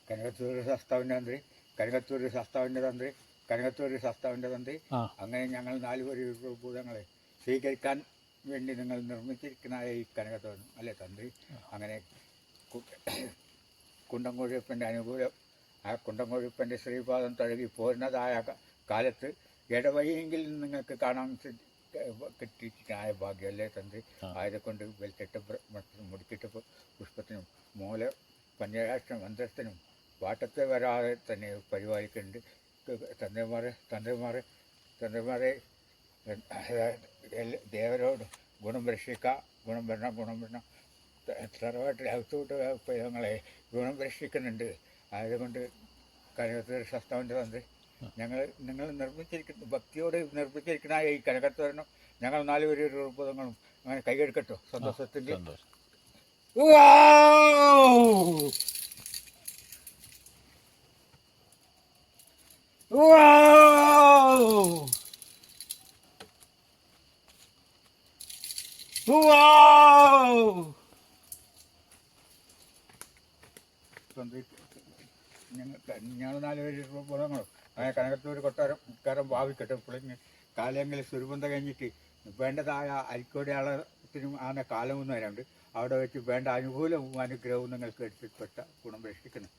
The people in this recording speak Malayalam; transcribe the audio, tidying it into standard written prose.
കനകത്തൂർ ശാസ്താവിൻ്റെ തന്ത്രി അങ്ങനെ ഞങ്ങൾ 4 പേര് ഭൂതങ്ങളെ സ്വീകരിക്കാൻ വേണ്ടി നിങ്ങൾ നിർമ്മിച്ചിരിക്കുന്ന ഈ കനകത്തോരൻ അല്ലേ തന്ത്രി. അങ്ങനെ കുണ്ടംകോഴിയപ്പൻ്റെ അനുകൂലം ആ കുണ്ടംകോഴിയപ്പൻ്റെ ശ്രീപാദം തഴുകി പോരുന്നതായ കാലത്ത് ഇടവഴിയെങ്കിൽ നിങ്ങൾക്ക് കാണാൻ കിട്ടിയിരിക്കായ ഭാഗ്യമല്ലേ തന്ത്രി. ആയതുകൊണ്ട് വെൽക്കെട്ട് മുടിക്കിട്ട് പുഷ്പത്തിനും മൂല പഞ്ചരാഷ്ട്ര മന്ത്രത്തിനും വാട്ടത്തെ വരാതെ തന്നെ പരിപാലിക്കുന്നുണ്ട്. തന്ത്രിമാരെ ദേവരോട് ഗുണം വരണം തറവാട്ടിൽ അകത്തോട്ട് ഞങ്ങളെ ഗുണം രക്ഷിക്കുന്നുണ്ട്. ആയതുകൊണ്ട് കനകത്തോര ശാസ്താവിൻ്റെ തന്ത്രി നിങ്ങൾ ഭക്തിയോട് നിർമ്മിച്ചിരിക്കുന്ന ഈ കനകത്തോരനും ഞങ്ങൾ 4 പേര് രൂപങ്ങളും അങ്ങനെ കൈകെടുക്കട്ടോ സന്തോഷത്തിൻ്റെ. ഞങ്ങൾ 4 പേര് രൂപങ്ങളും അങ്ങനെ കനകത്തൂർ കൊട്ടാരം ഭാവിക്കട്ടെ. പുളിങ്ങ് കാലങ്ങളിൽ സുരുബന്ധ കഴിഞ്ഞിട്ട് വേണ്ടതായ അരിക്കോടയാളത്തിനും ആന കാലമൊന്നും വരാണ്ട് അവിടെ വെച്ച് വേണ്ട അനുകൂലവും അനുഗ്രഹവും നിങ്ങൾക്ക് എടുത്തിൽപ്പെട്ട ഗുണം രക്ഷിക്കണം.